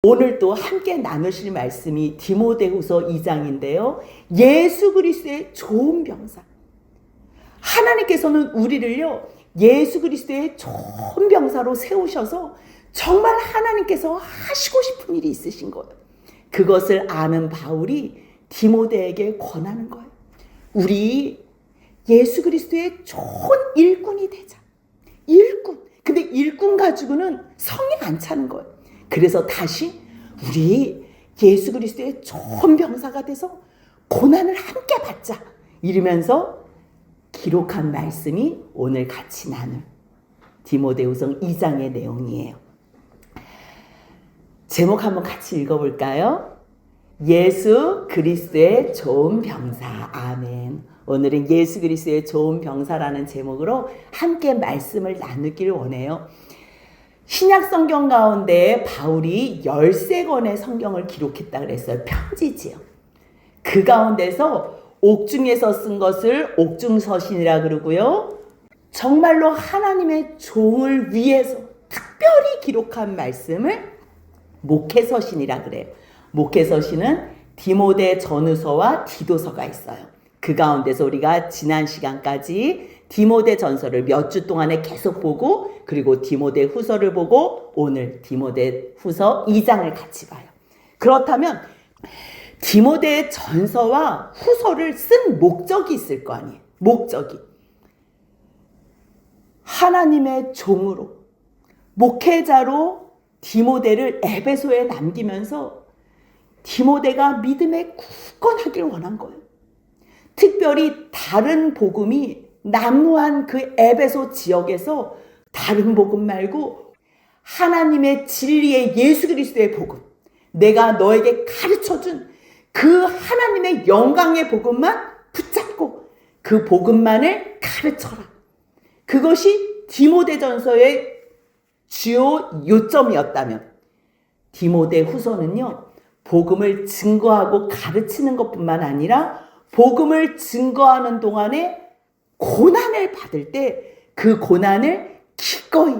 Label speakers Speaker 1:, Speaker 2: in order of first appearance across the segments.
Speaker 1: 오늘 또 함께 나누실 말씀이 디모데후서 2장인데요. 예수 그리스도의 좋은 병사. 하나님께서는 우리를요, 예수 그리스도의 좋은 병사로 세우셔서 정말 하나님께서 하시고 싶은 일이 있으신 거예요. 그것을 아는 바울이 디모데에게 권하는 거예요. 우리 예수 그리스도의 좋은 일꾼이 되자. 일꾼. 근데 일꾼 가지고는 성이 안 차는 거예요. 그래서 다시 우리 예수 그리스도의 좋은 병사가 돼서 고난을 함께 받자. 이러면서 기록한 말씀이 오늘 같이 나눌 디모데후서 2장의 내용이에요. 제목 한번 같이 읽어볼까요? 예수 그리스도의 좋은 병사. 아멘. 오늘은 예수 그리스도의 좋은 병사라는 제목으로 함께 말씀을 나누기를 원해요. 신약 성경 가운데 바울이 13권의 성경을 기록했다 그랬어요. 편지지요. 그 가운데서 옥중에서 쓴 것을 옥중서신이라 그러고요. 정말로 하나님의 종을 위해서 특별히 기록한 말씀을 목회서신이라 그래요. 목회서신은 디모데 전후서와 디도서가 있어요. 그 가운데서 우리가 지난 시간까지 디모데 전서를 몇 주 동안에 계속 보고, 그리고 디모데 후서를 보고, 오늘 디모데 후서 2장을 같이 봐요. 그렇다면 디모데 전서와 후서를 쓴 목적이 있을 거 아니에요. 목적이 하나님의 종으로, 목회자로 디모데를 에베소에 남기면서 디모데가 믿음에 굳건하길 원한 거예요. 특별히 다른 복음이 난무한 그 에베소 지역에서 다른 복음 말고 하나님의 진리의 예수 그리스도의 복음, 내가 너에게 가르쳐준 그 하나님의 영광의 복음만 붙잡고 그 복음만을 가르쳐라. 그것이 디모데전서의 주요 요점이었다면, 디모데 후서는요, 복음을 증거하고 가르치는 것뿐만 아니라 복음을 증거하는 동안에 고난을 받을 때 그 고난을 기꺼이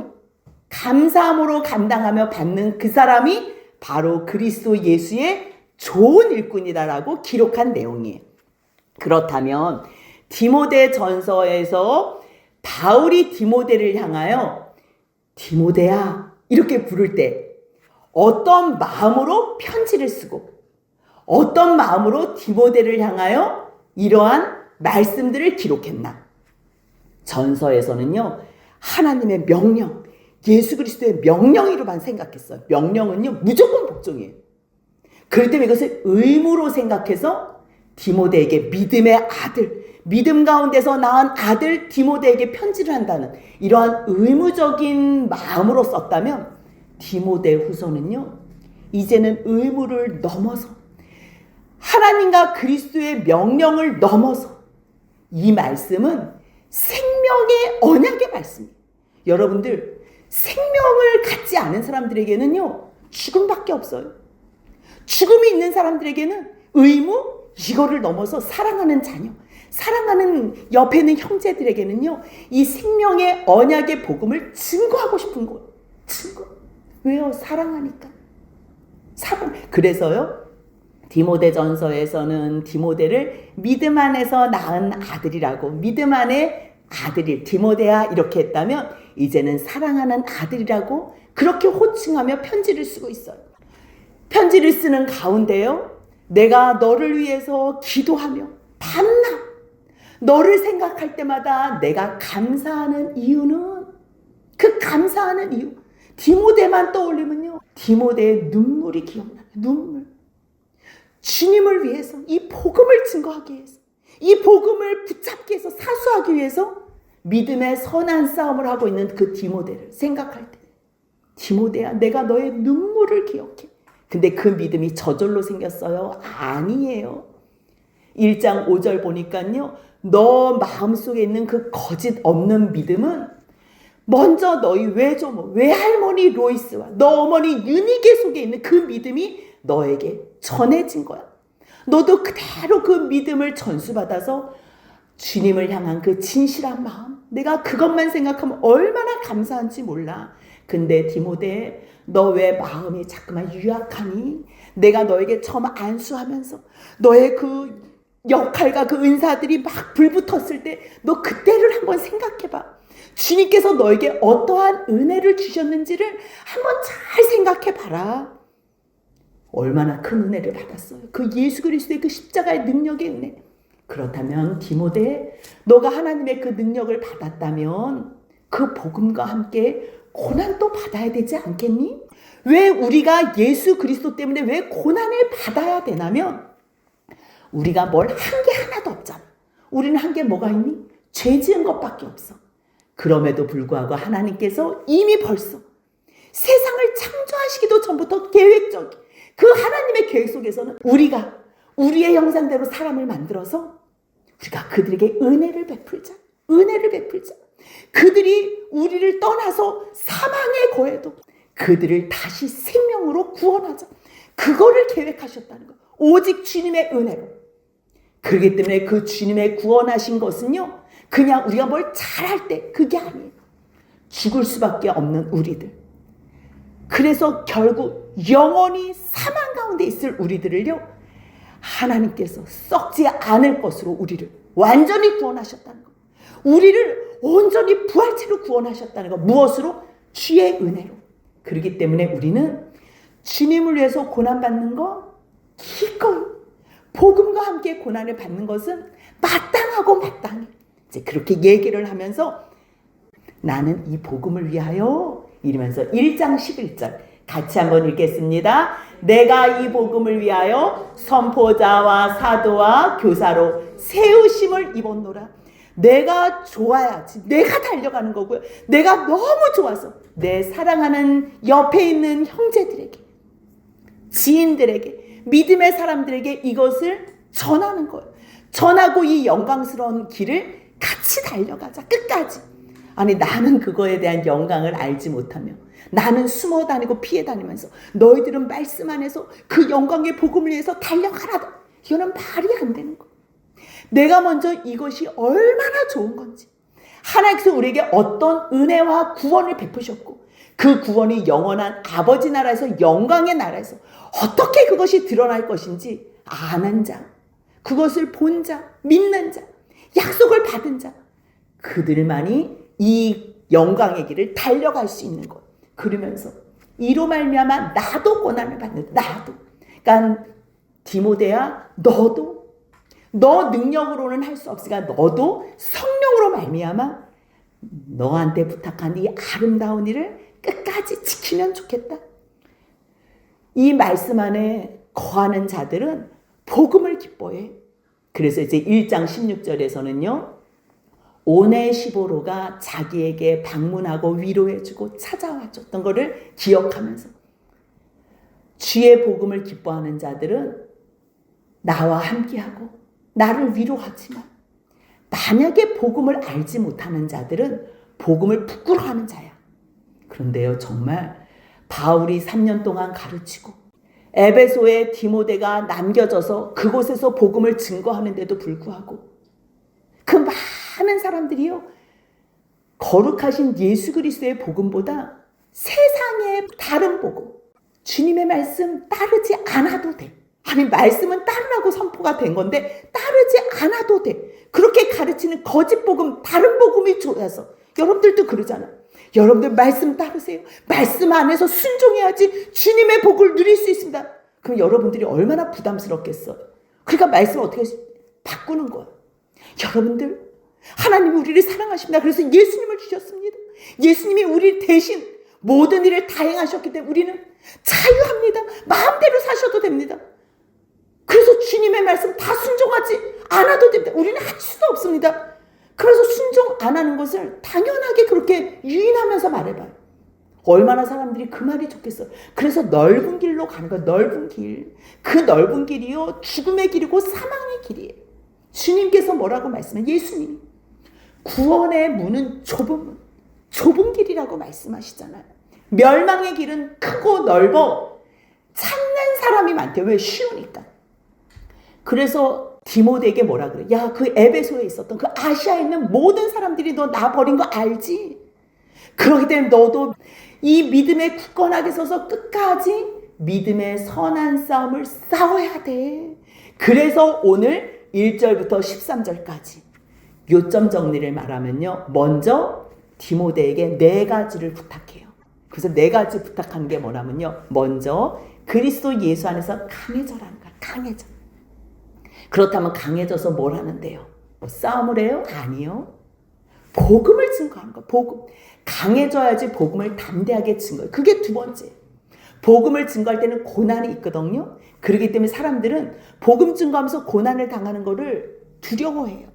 Speaker 1: 감사함으로 감당하며 받는 그 사람이 바로 그리스도 예수의 좋은 일꾼이다라고 기록한 내용이에요. 그렇다면 디모데 전서에서 바울이 디모데를 향하여 디모데야 이렇게 부를 때 어떤 마음으로 편지를 쓰고 어떤 마음으로 디모데를 향하여 이러한 말씀들을 기록했나? 전서에서는요, 하나님의 명령, 예수 그리스도의 명령으로만 생각했어요. 명령은요, 무조건 복종이에요. 그럴 때문에 이것을 의무로 생각해서 디모데에게 믿음의 아들, 믿음 가운데서 낳은 아들 디모데에게 편지를 한다는 이러한 의무적인 마음으로 썼다면, 디모데 후서는요, 이제는 의무를 넘어서 하나님과 그리스도의 명령을 넘어서 이 말씀은 생명의 언약의 말씀이에요. 여러분들, 생명을 갖지 않은 사람들에게는요, 죽음밖에 없어요. 죽음이 있는 사람들에게는 의무, 이거를 넘어서 사랑하는 자녀, 사랑하는 옆에 있는 형제들에게는요, 이 생명의 언약의 복음을 증거하고 싶은 거예요. 증거. 왜요? 사랑하니까. 그래서요, 디모데 전서에서는 디모데를 믿음 안에서 낳은 아들이라고, 믿음 안에 아들이 디모데야 이렇게 했다면 이제는 사랑하는 아들이라고 그렇게 호칭하며 편지를 쓰고 있어요. 편지를 쓰는 가운데요, 내가 너를 위해서 기도하며 밤낮 너를 생각할 때마다 내가 감사하는 이유는, 그 감사하는 이유, 디모데만 떠올리면요, 디모데의 눈물이 기억나요. 눈물. 주님을 위해서, 이 복음을 증거하기 위해서, 이 복음을 붙잡기 위해서, 사수하기 위해서 믿음의 선한 싸움을 하고 있는 그 디모데를 생각할 때, 디모데야 내가 너의 눈물을 기억해. 근데 그 믿음이 저절로 생겼어요? 아니에요. 1장 5절 보니까요, 너 마음속에 있는 그 거짓 없는 믿음은 먼저 너희 외조모, 외할머니 로이스와 너 어머니 유니게 속에 있는 그 믿음이 너에게 전해진 거야. 너도 그대로 그 믿음을 전수받아서 주님을 향한 그 진실한 마음, 내가 그것만 생각하면 얼마나 감사한지 몰라. 근데 디모데, 너 왜 마음이 자꾸만 유약하니? 내가 너에게 처음 안수하면서 너의 그 역할과 그 은사들이 막 불붙었을 때 너 그때를 한번 생각해봐. 주님께서 너에게 어떠한 은혜를 주셨는지를 한번 잘 생각해봐라. 얼마나 큰 은혜를 받았어요. 그 예수 그리스도의 그 십자가의 능력의 은혜. 그렇다면 디모데, 너가 하나님의 그 능력을 받았다면 그 복음과 함께 고난도 받아야 되지 않겠니? 왜 우리가 예수 그리스도 때문에 왜 고난을 받아야 되냐면 우리가 뭘 한 게 하나도 없잖아. 우리는 한 게 뭐가 있니? 죄 지은 것밖에 없어. 그럼에도 불구하고 하나님께서 이미 벌써 세상을 창조하시기도 전부터 계획적 그 하나님의 계획 속에서는 우리가 우리의 형상대로 사람을 만들어서 우리가 그들에게 은혜를 베풀자. 은혜를 베풀자. 그들이 우리를 떠나서 사망에 거해도 그들을 다시 생명으로 구원하자. 그거를 계획하셨다는 거. 오직 주님의 은혜로. 그렇기 때문에 그 주님의 구원하신 것은요, 그냥 우리가 뭘 잘할 때 그게 아니에요. 죽을 수밖에 없는 우리들. 그래서 결국 영원히 사망 가운데 있을 우리들을요, 하나님께서 썩지 않을 것으로 우리를 완전히 구원하셨다는 거. 우리를 온전히 부활체로 구원하셨다는 거. 무엇으로? 주의 은혜로. 그렇기 때문에 우리는 주님을 위해서 고난받는 거 기꺼이 복음과 함께 고난을 받는 것은 마땅하고 마땅해. 이제 그렇게 얘기를 하면서 나는 이 복음을 위하여 이러면서 1장 11절 같이 한번 읽겠습니다. 내가 이 복음을 위하여 선포자와 사도와 교사로 세우심을 입었노라. 내가 좋아야지. 내가 달려가는 거고요. 내가 너무 좋아서 내 사랑하는 옆에 있는 형제들에게, 지인들에게, 믿음의 사람들에게 이것을 전하는 거예요. 전하고 이 영광스러운 길을 같이 달려가자. 끝까지. 아니 나는 그거에 대한 영광을 알지 못하며 나는 숨어 다니고 피해 다니면서 너희들은 말씀 안에서 그 영광의 복음을 위해서 달려가라. 이거는 말이 안 되는 거예요. 내가 먼저 이것이 얼마나 좋은 건지, 하나님께서 우리에게 어떤 은혜와 구원을 베푸셨고 그 구원이 영원한 아버지 나라에서 영광의 나라에서 어떻게 그것이 드러날 것인지 아는 자, 그것을 본 자, 믿는 자, 약속을 받은 자, 그들만이 이 영광의 길을 달려갈 수 있는 것. 그러면서 이로 말미암아 나도 고난을 받는다. 나도. 그러니까 디모데야, 너도 너 능력으로는 할 수 없으니까 너도 성령으로 말미암아 너한테 부탁한 이 아름다운 일을 끝까지 지키면 좋겠다. 이 말씀 안에 거하는 자들은 복음을 기뻐해. 그래서 이제 1장 16절에서는요. 오네시보로가 자기에게 방문하고 위로해주고 찾아와 줬던 것을 기억하면서 주의 복음을 기뻐하는 자들은 나와 함께하고 나를 위로하지만 만약에 복음을 알지 못하는 자들은 복음을 부끄러워하는 자야. 그런데요, 정말 바울이 3년 동안 가르치고 에베소에 디모데가 남겨져서 그곳에서 복음을 증거하는데도 불구하고 그 많은 사람들이요, 거룩하신 예수 그리스도의 복음보다 세상의 다른 복음, 주님의 말씀 따르지 않아도 돼. 아니 말씀은 따르라고 선포가 된 건데 따르지 않아도 돼. 그렇게 가르치는 거짓 복음, 다른 복음이 좋아서 여러분들도 그러잖아. 여러분들 말씀 따르세요. 말씀 안에서 순종해야지 주님의 복을 누릴 수 있습니다. 그럼 여러분들이 얼마나 부담스럽겠어요. 그러니까 말씀을 어떻게 바꾸는 거야. 여러분들 하나님이 우리를 사랑하십니다. 그래서 예수님을 주셨습니다. 예수님이 우리 대신 모든 일을 다 행하셨기 때문에 우리는 자유합니다. 마음대로 사셔도 됩니다. 그래서 주님의 말씀 다 순종하지 않아도 됩니다. 우리는 할 수도 없습니다. 그래서 순종 안 하는 것을 당연하게 그렇게 유인하면서 말해봐요. 얼마나 사람들이 그 말이 좋겠어요. 그래서 넓은 길로 가는 거예요. 넓은 길. 그 넓은 길이요, 죽음의 길이고 사망의 길이에요. 주님께서 뭐라고 말씀해요? 예수님이 구원의 문은 좁은 문, 좁은 길이라고 말씀하시잖아요. 멸망의 길은 크고 넓어 찾는 사람이 많대요. 왜? 쉬우니까. 그래서 디모데에게 뭐라 그래? 야, 그 에베소에 있었던 그 아시아에 있는 모든 사람들이 너 나 버린 거 알지? 그렇기 때문에 너도 이 믿음에 굳건하게 서서 끝까지 믿음의 선한 싸움을 싸워야 돼. 그래서 오늘 1절부터 13절까지 요점 정리를 말하면요. 먼저 디모데에게 4가지를 부탁해요. 그래서 4가지 부탁한 게 뭐냐면요. 먼저 그리스도 예수 안에서 강해져라는 거야. 강해져. 그렇다면 강해져서 뭘 하는데요? 뭐 싸움을 해요? 아니요. 복음을 증거하는 거야. 복음. 강해져야지 복음을 담대하게 증거해요. 그게 두 번째. 복음을 증거할 때는 고난이 있거든요. 그렇기 때문에 사람들은 복음 증거하면서 고난을 당하는 거를 두려워해요.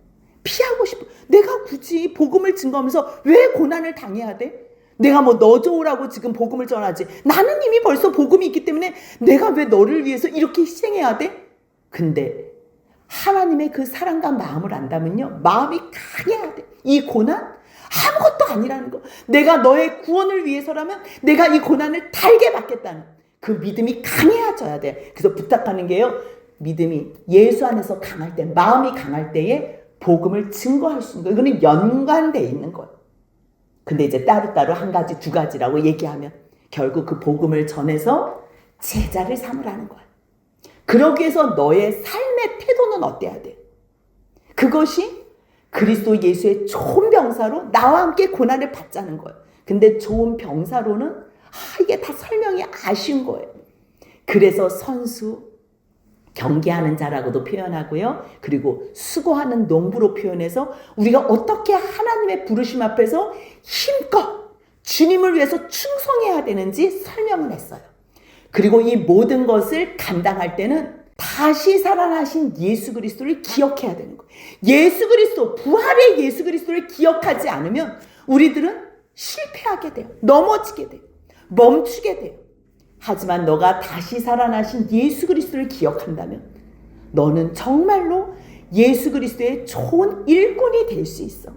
Speaker 1: 피하고 싶어. 내가 굳이 복음을 증거하면서 왜 고난을 당해야 돼? 내가 뭐 너 좋으라고 지금 복음을 전하지. 나는 이미 벌써 복음이 있기 때문에 내가 왜 너를 위해서 이렇게 희생해야 돼? 근데 하나님의 그 사랑과 마음을 안다면요. 마음이 강해야 돼. 이 고난 아무것도 아니라는 거. 내가 너의 구원을 위해서라면 내가 이 고난을 달게 받겠다는 그 믿음이 강해져야 돼. 그래서 부탁하는 게요. 믿음이 예수 안에서 강할 때, 마음이 강할 때에 복음을 증거할 수 있는 거예요. 이거는 연관되어 있는 거예요. 근데 이제 따로따로 한 가지, 두 가지라고 얘기하면 결국 그 복음을 전해서 제자를 삼으라는 거예요. 그러기 위해서 너의 삶의 태도는 어때야 돼? 그것이 그리스도 예수의 좋은 병사로 나와 함께 고난을 받자는 거예요. 근데 좋은 병사로는 이게 다 설명이 아쉬운 거예요. 그래서 선수, 경계하는 자라고도 표현하고요. 그리고 수고하는 농부로 표현해서 우리가 어떻게 하나님의 부르심 앞에서 힘껏 주님을 위해서 충성해야 되는지 설명을 했어요. 그리고 이 모든 것을 감당할 때는 다시 살아나신 예수 그리스도를 기억해야 되는 거예요. 예수 그리스도, 부활의 예수 그리스도를 기억하지 않으면 우리들은 실패하게 돼요. 넘어지게 돼요. 멈추게 돼요. 하지만 너가 다시 살아나신 예수 그리스도를 기억한다면 너는 정말로 예수 그리스도의 좋은 일꾼이 될 수 있어.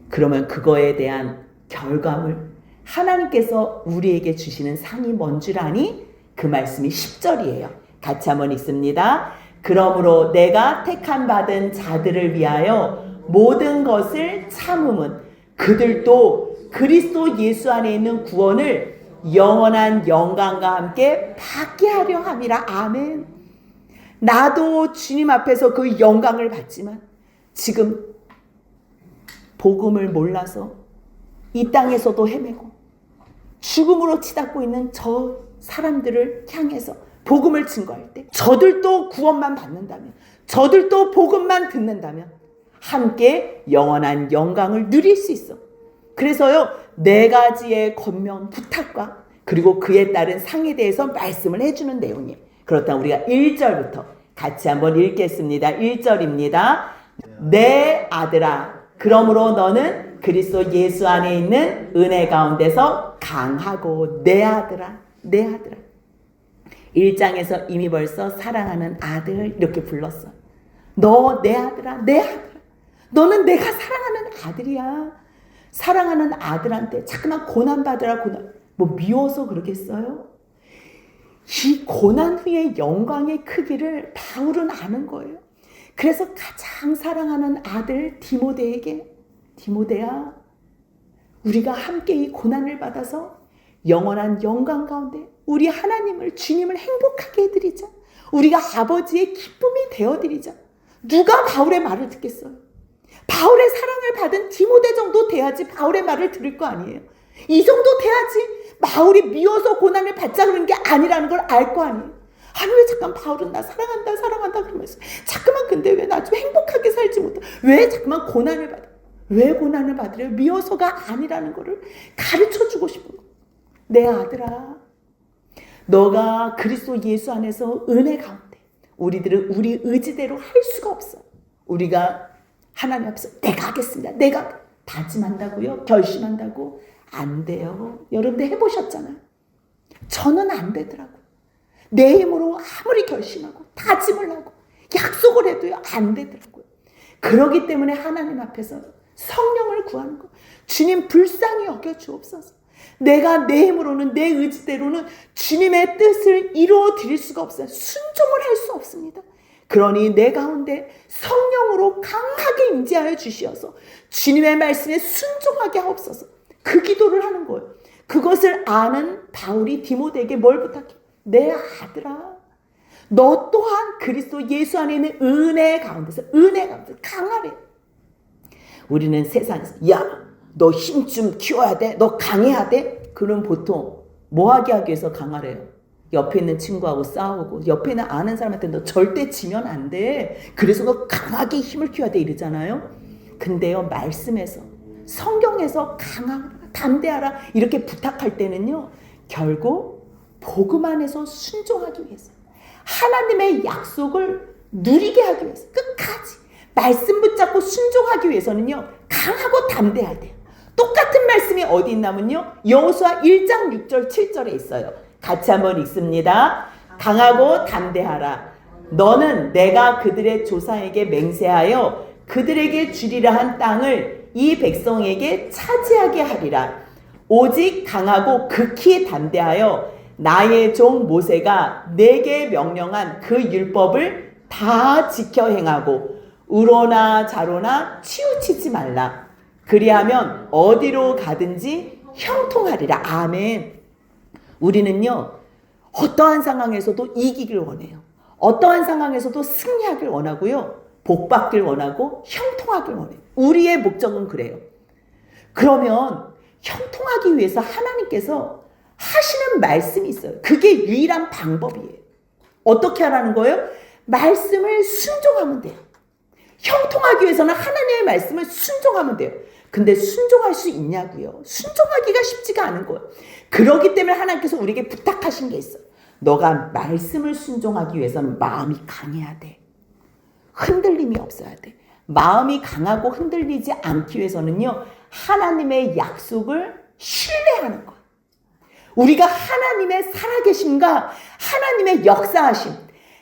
Speaker 1: 그러면 그거에 대한 결과물, 하나님께서 우리에게 주시는 상이 뭔 줄 아니? 그 말씀이 10절이에요. 같이 한번 읽습니다. 그러므로 내가 택함 받은 자들을 위하여 모든 것을 참음은 그들도 그리스도 예수 안에 있는 구원을 영원한 영광과 함께 받게 하려 함이라. 아멘. 나도 주님 앞에서 그 영광을 받지만 지금 복음을 몰라서 이 땅에서도 헤매고 죽음으로 치닫고 있는 저 사람들을 향해서 복음을 증거할 때 저들도 구원만 받는다면, 저들도 복음만 듣는다면 함께 영원한 영광을 누릴 수 있어. 그래서요, 4가지의 권면, 부탁과 그리고 그에 따른 상에 대해서 말씀을 해주는 내용이에요. 그렇다면 우리가 1절부터 같이 한번 읽겠습니다. 1절입니다. 내 아들아, 그러므로 너는 그리스도 예수 안에 있는 은혜 가운데서 강하고 내 아들아, 내 아들아. 1장에서 이미 벌써 사랑하는 아들 이렇게 불렀어. 너 내 아들아, 내 아들아. 너는 내가 사랑하는 아들이야. 사랑하는 아들한테 자꾸만 고난받으라 뭐 미워서 그러겠어요? 이 고난 후의 영광의 크기를 바울은 아는 거예요. 그래서 가장 사랑하는 아들 디모데에게 디모데야, 우리가 함께 이 고난을 받아서 영원한 영광 가운데 우리 하나님을, 주님을 행복하게 해드리자. 우리가 아버지의 기쁨이 되어드리자. 누가 바울의 말을 듣겠어요? 바울의 사랑을 받은 디모데 정도 돼야지 바울의 말을 들을 거 아니에요. 이 정도 돼야지 바울이 미워서 고난을 받자 그러는 게 아니라는 걸 알 거 아니에요. 아니 왜 잠깐 바울은 나 사랑한다 사랑한다 그러면서 자꾸만 근데 왜 나 좀 행복하게 살지 못해? 왜 자꾸만 고난을 받아? 왜 고난을 받으려? 미워서가 아니라는 거를 가르쳐주고 싶은 거. 내 아들아, 너가 그리스도 예수 안에서 은혜 가운데 우리들은 우리 의지대로 할 수가 없어. 우리가 하나님 앞에서 내가 하겠습니다. 내가 다짐한다고요? 결심한다고? 안 돼요. 여러분들 해보셨잖아요. 저는 안 되더라고요. 내 힘으로 아무리 결심하고 다짐을 하고 약속을 해도요. 안 되더라고요. 그러기 때문에 하나님 앞에서 성령을 구하는 거. 주님 불쌍히 여겨주옵소서. 내가 내 힘으로는 내 의지대로는 주님의 뜻을 이루어 드릴 수가 없어요. 순종을 할 수 없습니다. 그러니 내 가운데 성령으로 강하게 임재하여 주시어서 주님의 말씀에 순종하게 하옵소서. 그 기도를 하는 거예요. 그것을 아는 바울이 디모데에게 뭘 부탁해? 내 아들아, 너 또한 그리스도 예수 안에 있는 은혜 가운데서 강하래. 우리는 세상에서 야, 너 힘 좀 키워야 돼, 너 강해야 돼. 그럼 보통 뭐 하게 하기 위해서 강하래요? 옆에 있는 친구하고 싸우고, 옆에 있는 아는 사람한테 너 절대 지면 안 돼, 그래서 너 강하게 힘을 키워야 돼 이러잖아요. 근데요, 말씀에서, 성경에서 강하라, 담대하라 이렇게 부탁할 때는요, 결국 복음 안에서 순종하기 위해서, 하나님의 약속을 누리게 하기 위해서, 끝까지 말씀 붙잡고 순종하기 위해서는요, 강하고 담대해야 돼요. 똑같은 말씀이 어디 있냐면요, 여호수아 1장 6절 7절에 있어요. 같이 한번 읽습니다. 강하고 담대하라. 너는 내가 그들의 조상에게 맹세하여 그들에게 주리라 한 땅을 이 백성에게 차지하게 하리라. 오직 강하고 극히 담대하여 나의 종 모세가 내게 명령한 그 율법을 다 지켜 행하고 우로나 좌로나 치우치지 말라. 그리하면 어디로 가든지 형통하리라. 아멘. 우리는요, 어떠한 상황에서도 이기길 원해요. 어떠한 상황에서도 승리하길 원하고요, 복받길 원하고 형통하길 원해요. 우리의 목적은 그래요. 그러면 형통하기 위해서 하나님께서 하시는 말씀이 있어요. 그게 유일한 방법이에요. 어떻게 하라는 거예요? 말씀을 순종하면 돼요. 형통하기 위해서는 하나님의 말씀을 순종하면 돼요. 근데 순종할 수 있냐고요? 순종하기가 쉽지가 않은 거예요. 그렇기 때문에 하나님께서 우리에게 부탁하신 게 있어요. 너가 말씀을 순종하기 위해서는 마음이 강해야 돼. 흔들림이 없어야 돼. 마음이 강하고 흔들리지 않기 위해서는요, 하나님의 약속을 신뢰하는 거예요. 우리가 하나님의 살아계심과 하나님의 역사하심,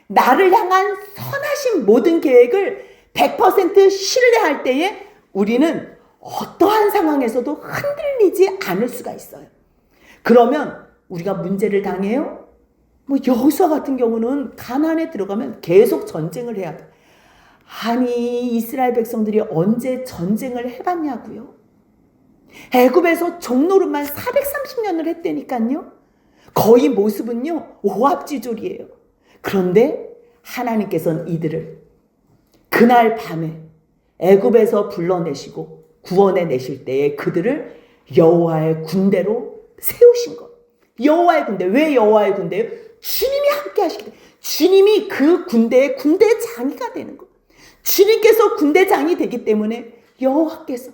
Speaker 1: 나를 향한 선하신 모든 계획을 100% 신뢰할 때에 우리는 어떠한 상황에서도 흔들리지 않을 수가 있어요. 그러면 우리가 문제를 당해요? 뭐 여호수아 같은 경우는 가나안에 들어가면 계속 전쟁을 해야 돼. 아니, 이스라엘 백성들이 언제 전쟁을 해봤냐고요? 애굽에서 종노릇만 430년을 했다니까요. 거의 모습은요, 오합지졸이에요. 그런데 하나님께서는 이들을 그날 밤에 애굽에서 불러내시고 구원해 내실 때에 그들을 여호와의 군대로 세우신 것. 여호와의 군대. 왜 여호와의 군대예요? 주님이 함께 하시기 때문에. 주님이 그 군대의 군대장이가 되는 것. 주님께서 군대장이 되기 때문에 여호와께서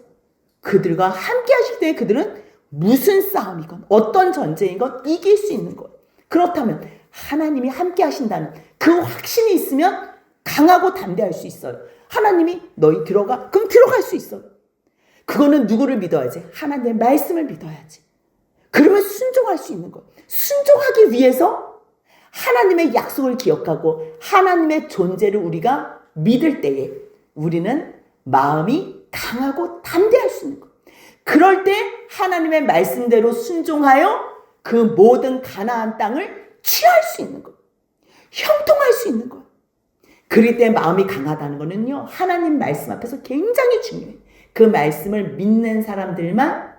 Speaker 1: 그들과 함께 하실 때 그들은 무슨 싸움이건 어떤 전쟁이건 이길 수 있는 거예요. 그렇다면 하나님이 함께 하신다는 그 확신이 있으면 강하고 담대할 수 있어요. 하나님이 너희 들어가? 그럼 들어갈 수 있어요. 그거는 누구를 믿어야지? 하나님의 말씀을 믿어야지. 그러면 순종할 수 있는 거예요. 순종하기 위해서 하나님의 약속을 기억하고 하나님의 존재를 우리가 믿을 때에 우리는 마음이 강하고 담대할 수 있는 거예요. 그럴 때 하나님의 말씀대로 순종하여 그 모든 가나안 땅을 취할 수 있는 거예요. 형통할 수 있는 거예요. 그럴 때 마음이 강하다는 거는요, 하나님 말씀 앞에서 굉장히 중요해요. 그 말씀을 믿는 사람들만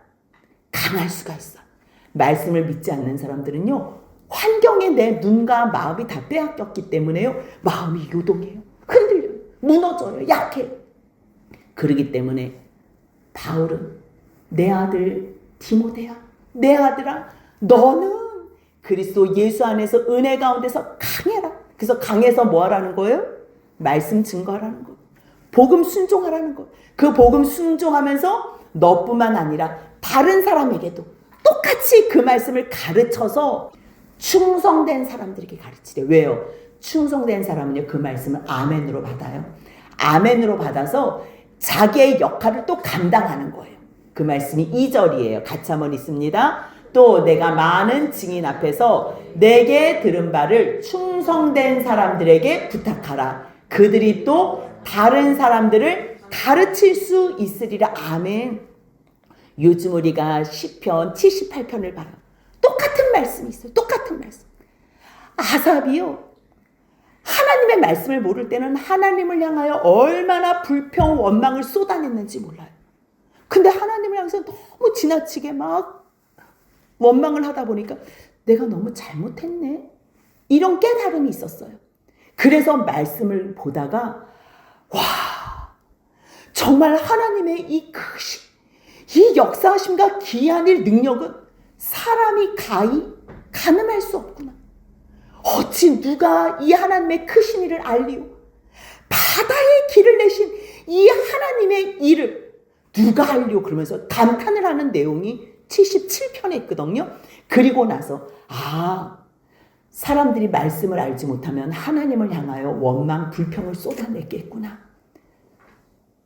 Speaker 1: 강할 수가 있어. 말씀을 믿지 않는 사람들은요, 환경에 내 눈과 마음이 다 빼앗겼기 때문에요, 마음이 요동해요, 흔들려요, 무너져요, 약해요. 그러기 때문에 바울은 내 아들 디모데야, 내 아들아, 너는 그리스도 예수 안에서 은혜 가운데서 강해라. 그래서 강해서 뭐 하라는 거예요? 말씀 증거하라는 거예요. 복음 순종하라는 거예요. 그 복음 순종하면서 너뿐만 아니라 다른 사람에게도 똑같이 그 말씀을 가르쳐서 충성된 사람들에게 가르치래. 왜요? 충성된 사람은요, 그 말씀을 아멘으로 받아요. 아멘으로 받아서 자기의 역할을 또 감당하는 거예요. 그 말씀이 2절이에요. 같이 한번 읽습니다. 또 내가 많은 증인 앞에서 내게 들은 바를 충성된 사람들에게 부탁하라. 그들이 또 다른 사람들을 가르칠 수 있으리라. 아멘. 요즘 우리가 시편 78편을 봐요. 똑같은 말씀이 있어요. 똑같은 말씀. 아삽이요, 하나님의 말씀을 모를 때는 하나님을 향하여 얼마나 불평 원망을 쏟아냈는지 몰라요. 근데 하나님을 향해서 너무 지나치게 막 원망을 하다 보니까 내가 너무 잘못했네. 이런 깨달음이 있었어요. 그래서 말씀을 보다가 와, 정말 하나님의 이 크신, 이 역사하심과 기이한 일 능력은 사람이 가늠할 수 없구나. 어찌 누가 이 하나님의 크신 일을 알리오? 바다에 길을 내신 이 하나님의 일을 누가 알리오? 그러면서 감탄을 하는 내용이 77편에 있거든요. 그리고 나서 사람들이 말씀을 알지 못하면 하나님을 향하여 원망, 불평을 쏟아내겠구나.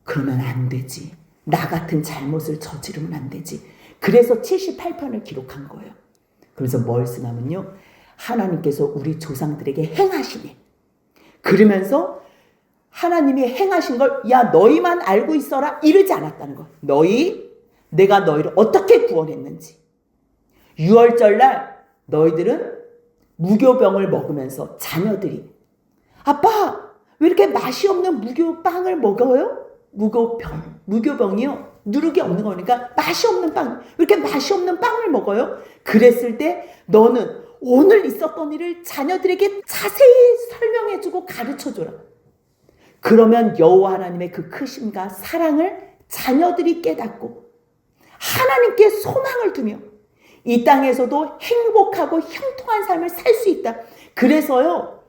Speaker 1: 그러면 안 되지. 나 같은 잘못을 저지르면 안 되지. 그래서 78편을 기록한 거예요. 그래서 뭘 쓰냐면요. 하나님께서 우리 조상들에게 행하시네. 그러면서 하나님이 행하신 걸 야 너희만 알고 있어라 이러지 않았다는 거. 내가 너희를 어떻게 구원했는지. 유월절날 너희들은 무교병을 먹으면서 자녀들이 아빠 왜 이렇게 맛이 없는 무교빵을 먹어요? 무교병이요. 누룩이 없는 거니까 맛이 없는 빵. 왜 이렇게 맛이 없는 빵을 먹어요? 그랬을 때 너는 오늘 있었던 일을 자녀들에게 자세히 설명해주고 가르쳐줘라. 그러면 여호와 하나님의 그 크심과 사랑을 자녀들이 깨닫고 하나님께 소망을 두며 이 땅에서도 행복하고 형통한 삶을 살 수 있다. 그래서요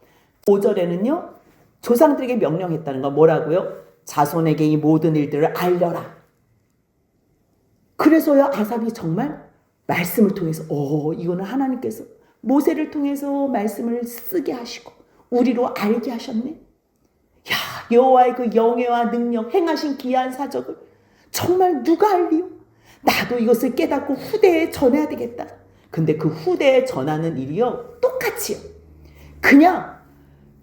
Speaker 1: 5절에는요 조상들에게 명령했다는 거 뭐라고요? 자손에게 이 모든 일들을 알려라. 그래서요 아삽이 정말 말씀을 통해서 이거는 하나님께서 모세를 통해서 말씀을 쓰게 하시고 우리로 알게 하셨네. 야 여호와의 그 영예와 능력 행하신 기이한 사적을 정말 누가 알리요? 나도 이것을 깨닫고 후대에 전해야 되겠다. 근데 그 후대에 전하는 일이요 똑같이요. 그냥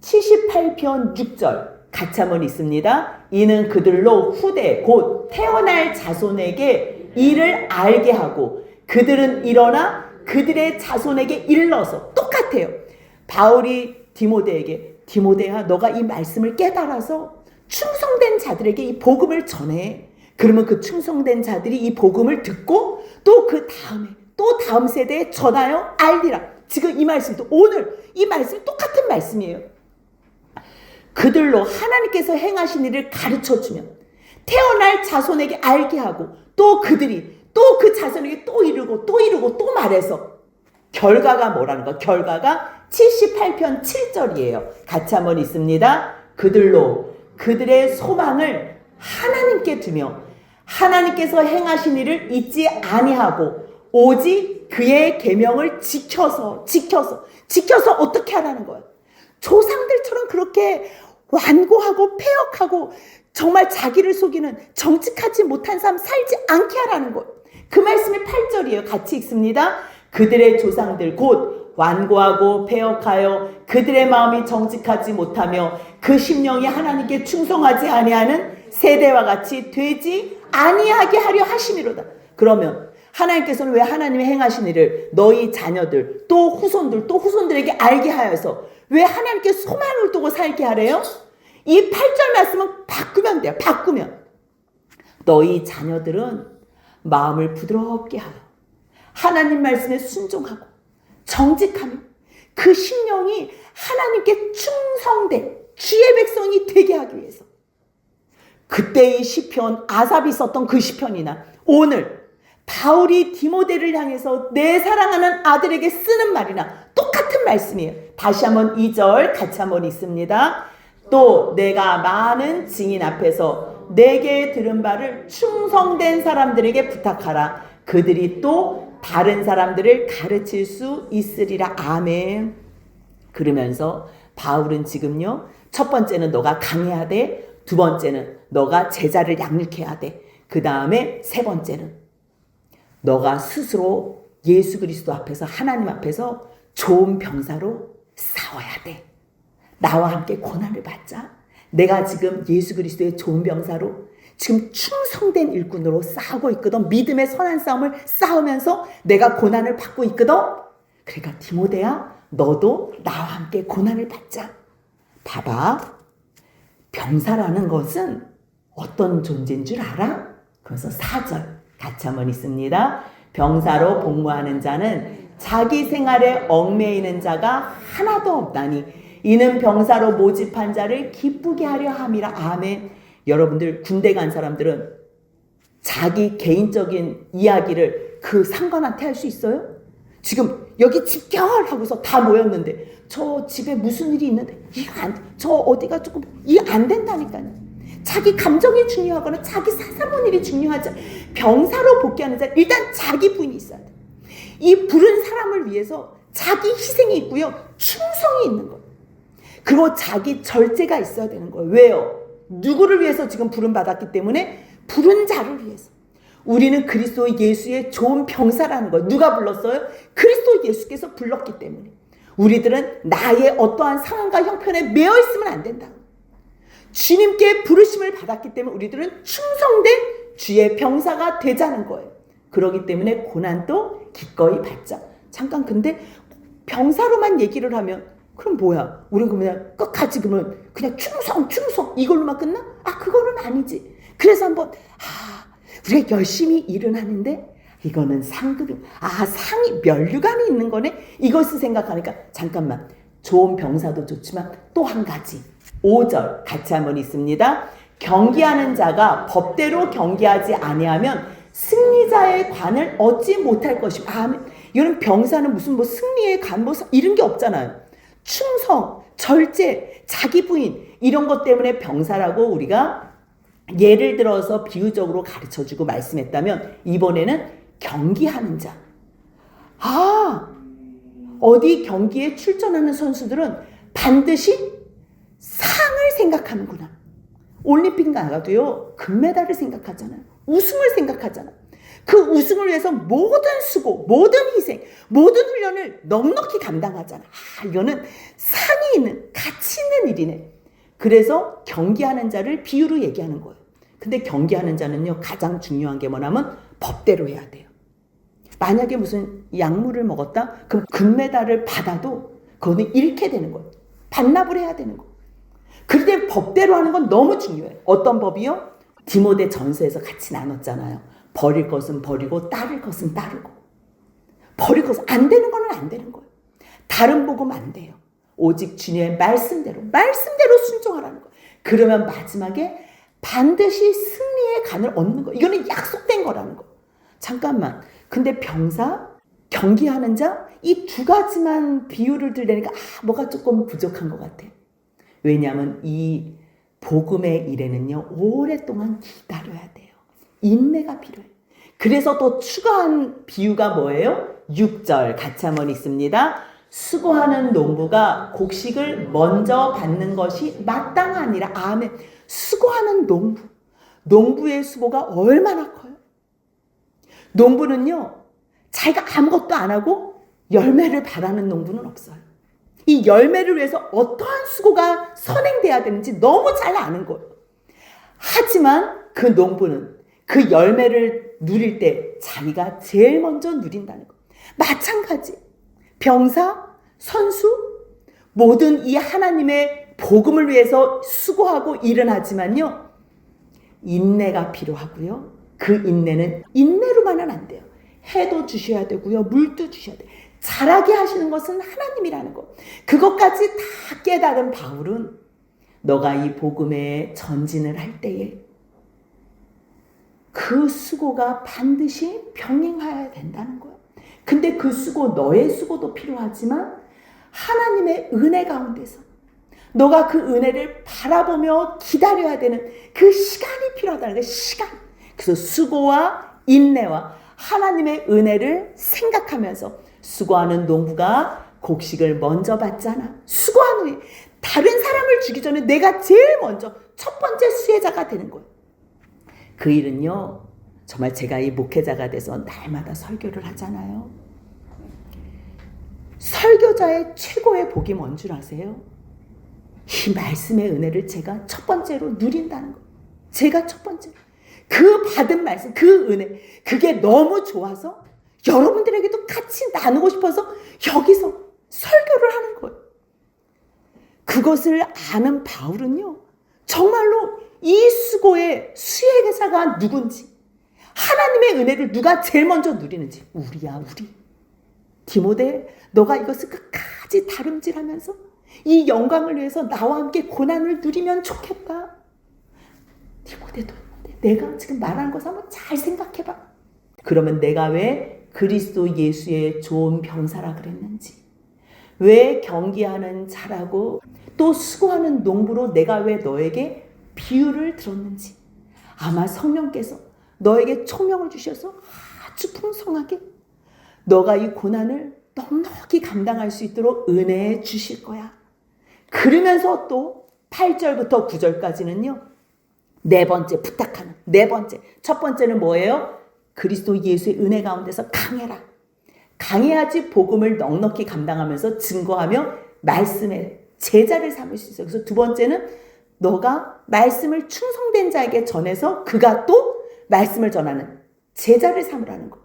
Speaker 1: 78편 6절 같이 한번 있습니다. 이는 그들로 후대 곧 태어날 자손에게 이를 알게 하고 그들은 일어나 그들의 자손에게 일러서 똑같아요. 바울이 디모데야 너가 이 말씀을 깨달아서 충성된 자들에게 이 복음을 전해. 그러면 그 충성된 자들이 이 복음을 듣고 또 그 다음에 또 다음 세대에 전하여 알리라. 지금 이 말씀도 오늘 이 말씀이 똑같은 말씀이에요. 그들로 하나님께서 행하신 일을 가르쳐주면 태어날 자손에게 알게 하고 또 그들이 또 그 자손에게 또 이루고 또 말해서 결과가 뭐라는 거? 결과가 78편 7절이에요. 같이 한번 있습니다. 그들로 그들의 소망을 하나님께 두며 하나님께서 행하신 일을 잊지 아니하고 오직 그의 계명을 지켜서 어떻게 하라는 거예요? 조상들처럼 그렇게 완고하고 패역하고 정말 자기를 속이는 정직하지 못한 삶 살지 않게 하라는 거예요. 그 말씀이 8절이에요. 같이 읽습니다. 그들의 조상들 곧 완고하고 패역하여 그들의 마음이 정직하지 못하며 그 심령이 하나님께 충성하지 아니하는 세대와 같이 되지 아니하게 하려 하심이로다. 그러면 하나님께서는 왜 하나님의 행하신 일을 너희 자녀들 또 후손들에게 알게 하여서 왜 하나님께 소망을 두고 살게 하래요? 이 8절 말씀은 바꾸면 돼요. 바꾸면 너희 자녀들은 마음을 부드럽게 하여 하나님 말씀에 순종하고 정직하며 그 심령이 하나님께 충성된 주의 백성이 되게 하기 위해서 그때의 시편 아삽이 썼던 그 시편이나 오늘 바울이 디모데를 향해서 내 사랑하는 아들에게 쓰는 말이나 똑같은 말씀이에요. 다시 한번 2절 같이 한번 읽습니다. 또 내가 많은 증인 앞에서 내게 들은 바를 충성된 사람들에게 부탁하라. 그들이 또 다른 사람들을 가르칠 수 있으리라. 아멘. 그러면서 바울은 지금요 첫 번째는 너가 강해야 돼. 두 번째는 너가 제자를 양육해야 돼. 그 다음에 세 번째는 너가 스스로 예수 그리스도 앞에서 하나님 앞에서 좋은 병사로 싸워야 돼. 나와 함께 고난을 받자. 내가 지금 예수 그리스도의 좋은 병사로 지금 충성된 일꾼으로 싸우고 있거든. 믿음의 선한 싸움을 싸우면서 내가 고난을 받고 있거든. 그러니까 디모데야 너도 나와 함께 고난을 받자. 봐봐. 병사라는 것은 어떤 존재인 줄 알아? 그래서 4절 같이 한번 있습니다. 병사로 복무하는 자는 자기 생활에 얽매이는 자가 하나도 없다니 이는 병사로 모집한 자를 기쁘게 하려 함이라. 아멘. 여러분들 군대 간 사람들은 자기 개인적인 이야기를 그 상관한테 할 수 있어요? 지금 여기 집결하고서 다 모였는데 저 집에 무슨 일이 있는데 저 어디가 조금 이해 안 된다니까요. 자기 감정이 중요하거나 자기 사사본 일이 중요하지. 병사로 복귀하는 자 일단 자기 부인이 있어야 돼. 이 부른 사람을 위해서 자기 희생이 있고요. 충성이 있는 거예요. 그리고 자기 절제가 있어야 되는 거예요. 왜요? 누구를 위해서 지금 부름 받았기 때문에 부른 자를 위해서. 우리는 그리스도 예수의 좋은 병사라는 거예요. 누가 불렀어요? 그리스도 예수께서 불렀기 때문에. 우리들은 나의 어떠한 상황과 형편에 매여 있으면 안 된다. 주님께 부르심을 받았기 때문에 우리들은 충성된 주의 병사가 되자는 거예요. 그렇기 때문에 고난도 기꺼이 받자. 잠깐 근데 병사로만 얘기를 하면 그럼 뭐야? 우리는 그냥 끝까지 그러면 그냥 충성 이걸로만 끝나? 그거는 아니지. 그래서 한번 우리가 열심히 일은 하는데 이거는 상급이 상이 면류관이 있는 거네. 이것을 생각하니까 잠깐만 좋은 병사도 좋지만 또 한 가지 5절 같이 한번 있습니다. 경기하는 자가 법대로 경기하지 아니하면 승리자의 관을 얻지 못할 것이고. 이런 병사는 무슨 승리의 관 이런 게 없잖아요. 충성, 절제, 자기 부인 이런 것 때문에 병사라고 우리가 예를 들어서 비유적으로 가르쳐주고 말씀했다면 이번에는 경기하는 자. 어디 경기에 출전하는 선수들은 반드시 상을 생각하는구나. 올림픽 나가도요 금메달을 생각하잖아요. 우승을 생각하잖아요. 그 우승을 위해서 모든 수고, 모든 희생, 모든 훈련을 넉넉히 감당하잖아. 이거는 상이 있는, 가치 있는 일이네. 그래서 경기하는 자를 비유로 얘기하는 거예요. 근데 경기하는 자는요 가장 중요한 게 뭐냐면 법대로 해야 돼요. 만약에 무슨 약물을 먹었다? 그럼 금메달을 받아도 그거는 잃게 되는 거예요. 반납을 해야 되는 거예요. 그런데 법대로 하는 건 너무 중요해요. 어떤 법이요? 디모데 전서에서 같이 나눴잖아요. 버릴 것은 버리고 따를 것은 따르고. 버릴 것은 안 되는 거는 안 되는 거예요. 다른 복음 안 돼요. 오직 주님의 말씀대로 순종하라는 거예요. 그러면 마지막에 반드시 승리의 간을 얻는 거예요. 이거는 약속된 거라는 거예요. 잠깐만. 근데 병사, 경기하는 자, 이 두 가지만 비유를 들으니까 뭐가 조금 부족한 것 같아요. 왜냐하면 이 복음의 일에는요 오랫동안 기다려야 돼요. 인내가 필요해요. 그래서 또 추가한 비유가 뭐예요? 6절 같이 한번 있습니다. 수고하는 농부가 곡식을 먼저 받는 것이 마땅하니라. 아멘. 수고하는 농부의 수고가 얼마나 커요? 농부는요 자기가 아무것도 안 하고 열매를 바라는 농부는 없어요. 이 열매를 위해서 어떠한 수고가 선행돼야 되는지 너무 잘 아는 거예요. 하지만 그 농부는 그 열매를 누릴 때 자기가 제일 먼저 누린다는 거예요. 마찬가지 병사, 선수 모든 이 하나님의 복음을 위해서 수고하고 일은 하지만요 인내가 필요하고요. 그 인내는 인내로만은 안 돼요. 해도 주셔야 되고요. 물도 주셔야 돼요. 자라게 하시는 것은 하나님이라는 것. 그것까지 다 깨달은 바울은 너가 이 복음에 전진을 할 때에 그 수고가 반드시 병행해야 된다는 거예요. 근데 그 수고, 너의 수고도 필요하지만 하나님의 은혜 가운데서 너가 그 은혜를 바라보며 기다려야 되는 그 시간이 필요하다는 거예요. 시간. 그래서 수고와 인내와 하나님의 은혜를 생각하면서 수고하는 농부가 곡식을 먼저 받잖아. 수고한 후에 다른 사람을 주기 전에 내가 제일 먼저 첫 번째 수혜자가 되는 거예요. 그 일은요 정말 제가 이 목회자가 돼서 날마다 설교를 하잖아요. 설교자의 최고의 복이 뭔 줄 아세요? 이 말씀의 은혜를 제가 첫 번째로 누린다는 거예요. 제가 첫 번째로 그 받은 말씀, 그 은혜, 그게 너무 좋아서 여러분들에게도 같이 나누고 싶어서 여기서 설교를 하는 거예요. 그것을 아는 바울은요 정말로 이 수고의 수혜자가 누군지, 하나님의 은혜를 누가 제일 먼저 누리는지 우리야, 우리. 디모데, 너가 이것을 끝까지 다름질하면서 이 영광을 위해서 나와 함께 고난을 누리면 좋겠다. 디모데도 내가 지금 말하는 것을 한번 잘 생각해봐. 그러면 내가 왜 그리스도 예수의 좋은 병사라 그랬는지, 왜 경기하는 자라고 또 수고하는 농부로 내가 왜 너에게 비유를 들었는지, 아마 성령께서 너에게 초명을 주셔서 아주 풍성하게 너가 이 고난을 넉넉히 감당할 수 있도록 은혜해 주실 거야. 그러면서 또 8절부터 9절까지는요. 네 번째 부탁하는, 네 번째. 첫 번째는 뭐예요? 그리스도 예수의 은혜 가운데서 강해라. 강해야지 복음을 넉넉히 감당하면서 증거하며 말씀의 제자를 삼을 수 있어요. 그래서 두 번째는 너가 말씀을 충성된 자에게 전해서 그가 또 말씀을 전하는 제자를 삼으라는 거.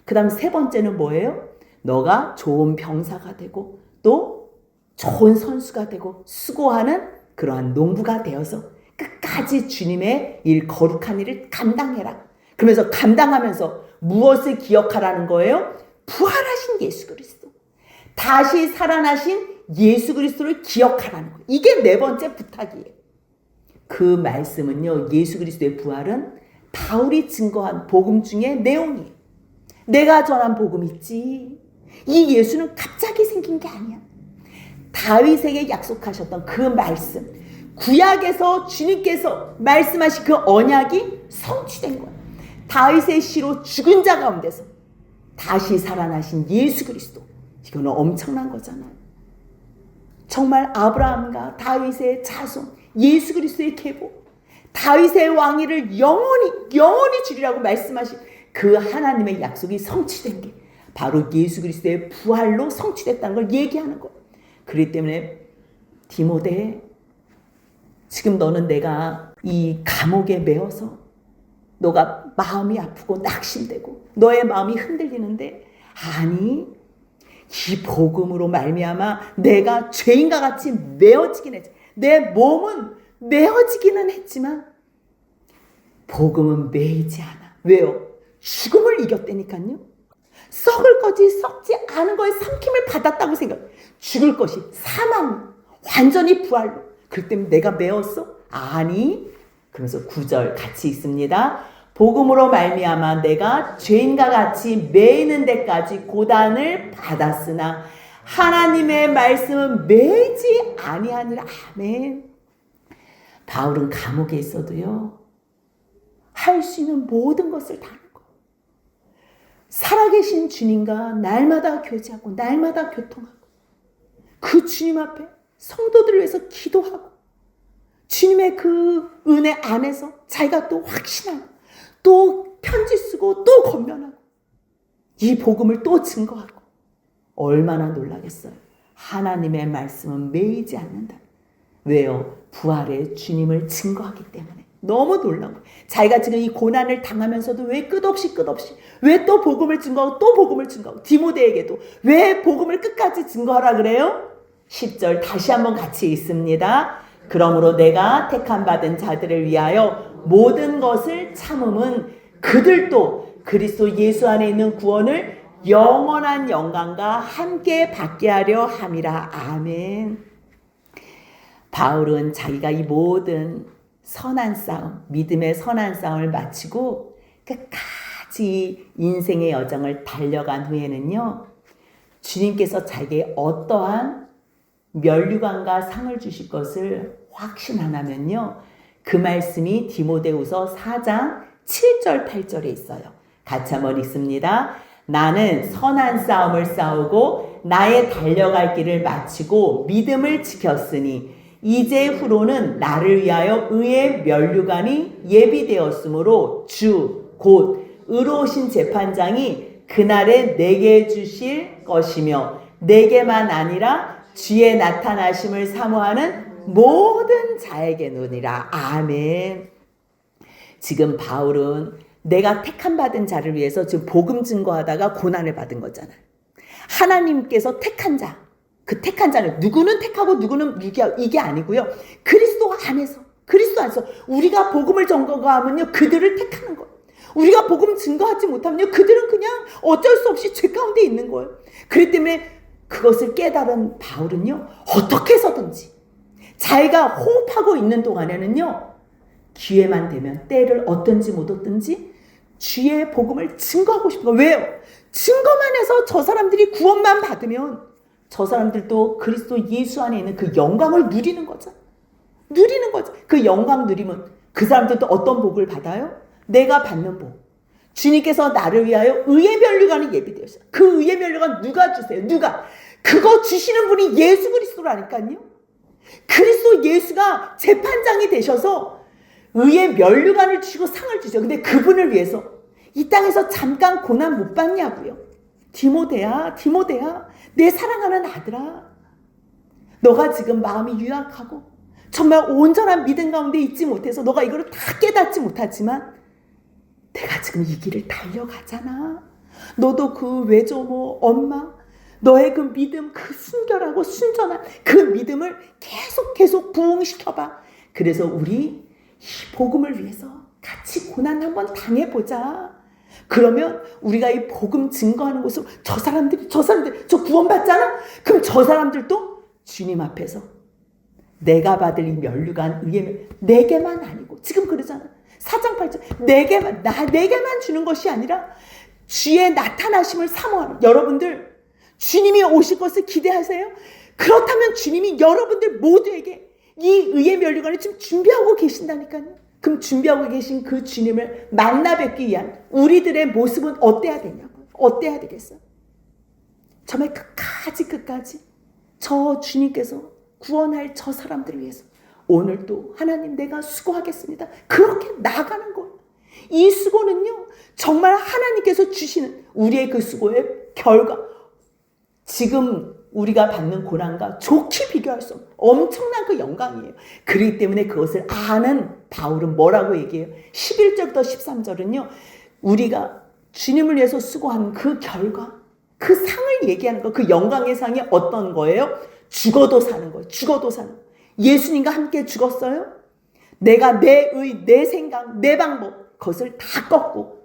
Speaker 1: 그 다음 세 번째는 뭐예요? 너가 좋은 병사가 되고 또 좋은 선수가 되고 수고하는 그러한 농부가 되어서 끝까지 주님의 일, 거룩한 일을 감당해라. 그러면서 감당하면서 무엇을 기억하라는 거예요? 부활하신 예수 그리스도. 다시 살아나신 예수 그리스도를 기억하라는 거예요. 이게 네 번째 부탁이에요. 그 말씀은요, 예수 그리스도의 부활은 바울이 증거한 복음 중에 내용이에요. 내가 전한 복음 있지. 이 예수는 갑자기 생긴 게 아니야. 다윗에게 약속하셨던 그 말씀, 구약에서 주님께서 말씀하신 그 언약이 성취된 거예요. 다윗의 시로 죽은 자 가운데서 다시 살아나신 예수 그리스도. 이거는 엄청난 거잖아요. 정말 아브라함과 다윗의 자손, 예수 그리스도의 계보, 다윗의 왕위를 영원히 주리라고 말씀하신 그 하나님의 약속이 성취된 게 바로 예수 그리스도의 부활로 성취됐다는 걸 얘기하는 거예요. 그렇기 때문에 디모데, 지금 너는 내가 이 감옥에 매어서 너가 마음이 아프고 낙심되고 너의 마음이 흔들리는데, 아니, 이 복음으로 말미암아 내가 죄인과 같이 메어지긴 했지. 내 몸은 메어지기는 했지만 복음은 메이지 않아. 왜요? 죽음을 이겼다니까요. 썩을 것이 썩지 않은 거에 삼킴을 받았다고 생각해. 죽을 것이 사망, 완전히 부활로. 그렇기 때문에 내가 메었어? 아니. 그러면서 9절 같이 있습니다. 복음으로 말미암아 내가 죄인과 같이 매이는 데까지 고단을 받았으나 하나님의 말씀은 매이지 아니하니라. 아멘. 바울은 감옥에 있어도요, 할 수 있는 모든 것을 다 하는 거예요. 살아계신 주님과 날마다 교제하고 날마다 교통하고 그 주님 앞에 성도들을 위해서 기도하고 주님의 그 은혜 안에서 자기가 또 확신하고 또 편지 쓰고 또 권면하고 이 복음을 또 증거하고, 얼마나 놀라겠어요. 하나님의 말씀은 매이지 않는다. 왜요? 부활의 주님을 증거하기 때문에. 너무 놀라운 거예요. 자기가 지금 이 고난을 당하면서도 왜 끝없이 왜 또 복음을 증거하고 또 복음을 증거하고, 디모데에게도 왜 복음을 끝까지 증거하라 그래요? 10절 다시 한번 같이 읽습니다. 그러므로 내가 택함 받은 자들을 위하여 모든 것을 참음은 그들도 그리스도 예수 안에 있는 구원을 영원한 영광과 함께 받게 하려 함이라. 아멘. 바울은 자기가 이 모든 선한 싸움, 믿음의 선한 싸움을 마치고 끝까지 인생의 여정을 달려간 후에는요, 주님께서 자기에게 어떠한 면류관과 상을 주실 것을 확신 안 하면요, 그 말씀이 디모데후서 4장 7절 8절에 있어요. 같이 한번 읽습니다. 나는 선한 싸움을 싸우고 나의 달려갈 길을 마치고 믿음을 지켰으니 이제 후로는 나를 위하여 의의 면류관이 예비되었으므로 주 곧 의로우신 재판장이 그날에 내게 주실 것이며 내게만 아니라 주의 나타나심을 사모하는 모든 자에게 노니라. 아멘. 지금 바울은 내가 택함 받은 자를 위해서 지금 복음 증거하다가 고난을 받은 거잖아요. 하나님께서 택한 자, 그 택한 자는 누구는 택하고 누구는 유기하고 이게 아니고요. 그리스도 안에서 우리가 복음을 증거하면요, 그들을 택하는 거예요. 우리가 복음 증거하지 못하면요, 그들은 그냥 어쩔 수 없이 죄 가운데 있는 거예요. 그렇기 때문에 그것을 깨달은 바울은요, 어떻게 해서든지 자기가 호흡하고 있는 동안에는요, 기회만 되면 때를 얻든지 못 얻든지 주의 복음을 증거하고 싶은 거예요. 왜요? 증거만 해서 저 사람들이 구원만 받으면 저 사람들도 그리스도 예수 안에 있는 그 영광을 누리는 거죠. 누리는 거죠. 그 영광 누리면 그 사람들도 어떤 복을 받아요? 내가 받는 복. 주님께서 나를 위하여 의의 면류관이 예비되었어요. 그 의의 면류관 누가 주세요? 누가? 그거 주시는 분이 예수 그리스도라니까요. 그리스도 예수가 재판장이 되셔서 의의 면류관을 주시고 상을 주죠. 근데 그분을 위해서 이 땅에서 잠깐 고난 못 받냐고요. 디모데야, 디모데야, 내 사랑하는 아들아, 너가 지금 마음이 유약하고 정말 온전한 믿음 가운데 있지 못해서 너가 이거를 다 깨닫지 못하지만 내가 지금 이 길을 달려가잖아. 너도 그 외조모 엄마, 너의 그 믿음, 그 순결하고 순전한 그 믿음을 계속 부흥시켜봐. 그래서 우리 이 복음을 위해서 같이 고난 한번 당해보자. 그러면 우리가 이 복음 증거하는 곳으로 저 사람들 저 구원받잖아? 그럼 저 사람들도 주님 앞에서 내가 받을 이 면류관 의의 내게만 아니고 지금 그러잖아. 4장 8절 내게만 주는 것이 아니라 주의 나타나심을 사모하는 여러분들, 주님이 오실 것을 기대하세요? 그렇다면 주님이 여러분들 모두에게 이 의의 면류관을 지금 준비하고 계신다니까요. 그럼 준비하고 계신 그 주님을 만나 뵙기 위한 우리들의 모습은 어때야 되냐고요. 어때야 되겠어요? 정말 끝까지 저 주님께서 구원할 저 사람들을 위해서 오늘도 하나님 내가 수고하겠습니다. 그렇게 나가는 거예요. 이 수고는요, 정말 하나님께서 주시는 우리의 그 수고의 결과, 지금 우리가 받는 고난과 좋게 비교할 수 없는 엄청난 그 영광이에요. 그렇기 때문에 그것을 아는 바울은 뭐라고 얘기해요? 11절부터 13절은요. 우리가 주님을 위해서 수고한 그 결과, 그 상을 얘기하는 거, 그 영광의 상이 어떤 거예요? 죽어도 사는 거예요. 죽어도 사는 거예요. 예수님과 함께 죽었어요? 내가 내 의, 내 생각, 내 방법, 그것을 다 꺾고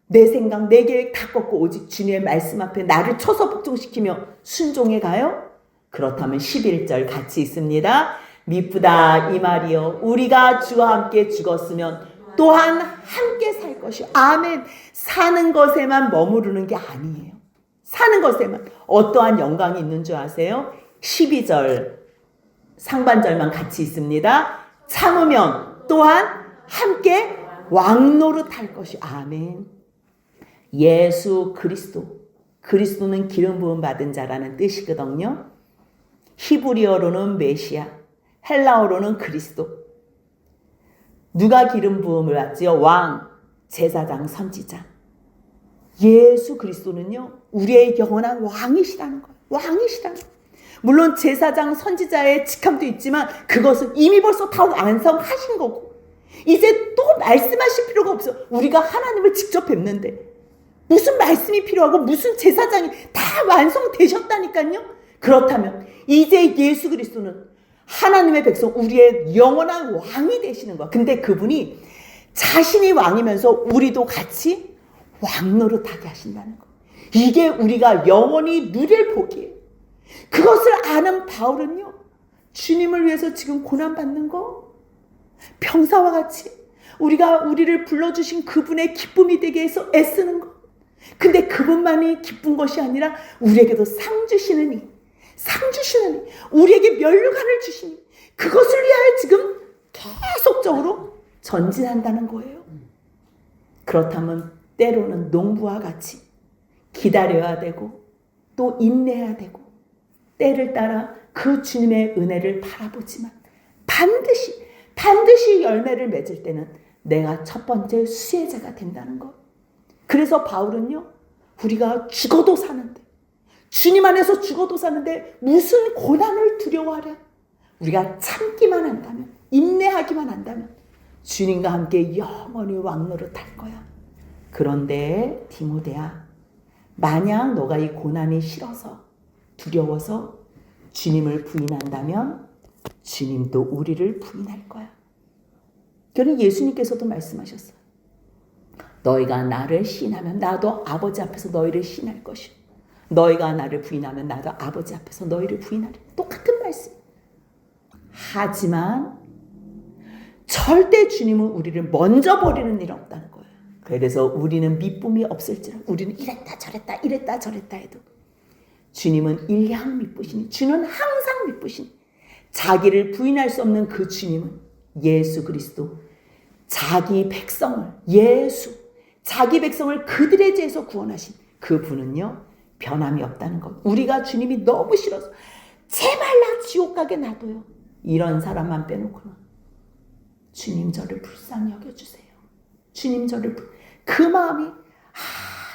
Speaker 1: 내 생각, 내 계획 다 꺾고 오직 주님의 말씀 앞에 나를 쳐서 복종시키며 순종해 가요? 그렇다면 11절 같이 있습니다. 미쁘다 이 말이요, 우리가 주와 함께 죽었으면 또한 함께 살 것이요. 아멘. 사는 것에만 머무르는 게 아니에요. 사는 것에만 어떠한 영광이 있는 줄 아세요? 12절 상반절만 같이 있습니다. 참으면 또한 함께 왕노릇할 것이. 아멘. 예수 그리스도는 기름 부음 받은 자라는 뜻이거든요. 히브리어로는 메시아, 헬라어로는 그리스도. 누가 기름 부음을 받지요? 왕, 제사장, 선지자. 예수 그리스도는요, 우리의 영원한 왕이시라는 거예요. 왕이시라는 거예요. 물론 제사장, 선지자의 직함도 있지만 그것은 이미 벌써 다 완성하신 거고 이제 또 말씀하실 필요가 없어. 우리가 하나님을 직접 뵙는데 무슨 말씀이 필요하고 무슨 제사장이 다 완성되셨다니까요. 그렇다면 이제 예수 그리스도는 하나님의 백성, 우리의 영원한 왕이 되시는 거야. 근데 그분이 자신이 왕이면서 우리도 같이 왕노릇하게 하신다는 거. 이게 우리가 영원히 누릴 복이에요. 그것을 아는 바울은요, 주님을 위해서 지금 고난받는 거, 병사와 같이 우리를 불러주신 그분의 기쁨이 되게 해서 애쓰는 거. 근데 그분만이 기쁜 것이 아니라 우리에게도 상 주시는 이, 우리에게 면류관을 주시니, 그것을 위하여 지금 계속적으로 전진한다는 거예요. 그렇다면 때로는 농부와 같이 기다려야 되고 또 인내해야 되고 때를 따라 그 주님의 은혜를 바라보지만 반드시 열매를 맺을 때는 내가 첫 번째 수혜자가 된다는 것. 그래서 바울은요, 우리가 죽어도 사는데, 주님 안에서 죽어도 사는데 무슨 고난을 두려워하랴. 우리가 참기만 한다면, 인내하기만 한다면 주님과 함께 영원히 왕노릇할 거야. 그런데 디모데야, 만약 너가 이 고난이 싫어서 두려워서 주님을 부인한다면 주님도 우리를 부인할 거야. 그는 예수님께서도 말씀하셨어요. 너희가 나를 시인하면 나도 아버지 앞에서 너희를 시인할 것이요. 너희가 나를 부인하면 나도 아버지 앞에서 너희를 부인하리. 똑같은 말씀. 하지만 절대 주님은 우리를 먼저 버리는 일은 없다는 거예요. 그래서 우리는 미쁨이 없을지라 우리는 이랬다 저랬다 해도 주님은 일량 미쁘시니, 주는 항상 미쁘시니, 자기를 부인할 수 없는 그 주님은 예수 그리스도, 자기 백성을, 자기 백성을 그들의 죄에서 구원하신 그 분은요 변함이 없다는 것. 우리가 주님이 너무 싫어서 제발 나 지옥 가게 놔둬요, 이런 사람만 빼놓고는 주님 저를 불쌍히 여겨주세요, 주님 저를 그 마음이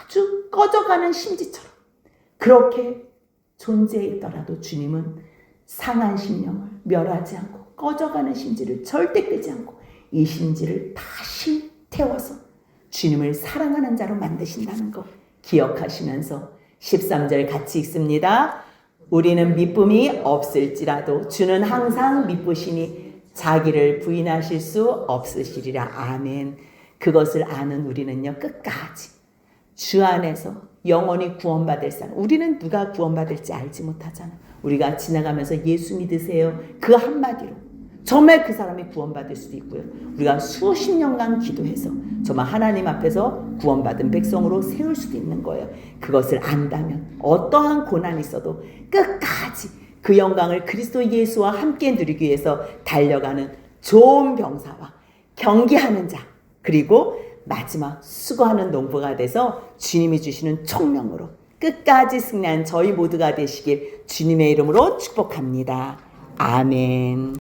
Speaker 1: 아주 꺼져가는 심지처럼 그렇게 존재해 있더라도 주님은 상한 심령을 멸하지 않고 꺼져가는 심지를 절대 끄지 않고 이 심지를 다시 태워서 주님을 사랑하는 자로 만드신다는 것 기억하시면서 13절 같이 읽습니다. 우리는 미쁨이 없을지라도 주는 항상 미쁘시니 자기를 부인하실 수 없으시리라. 아멘. 그것을 아는 우리는요 끝까지 주 안에서 영원히 구원받을 사람. 우리는 누가 구원받을지 알지 못하잖아. 우리가 지나가면서 예수 믿으세요 그 한마디로 정말 그 사람이 구원받을 수도 있고요. 우리가 수십 년간 기도해서 정말 하나님 앞에서 구원받은 백성으로 세울 수도 있는 거예요. 그것을 안다면 어떠한 고난이 있어도 끝까지 그 영광을 그리스도 예수와 함께 누리기 위해서 달려가는 좋은 병사와 경계하는 자, 그리고 마지막 수고하는 농부가 돼서 주님이 주시는 총명으로 끝까지 승리한 저희 모두가 되시길 주님의 이름으로 축복합니다. 아멘.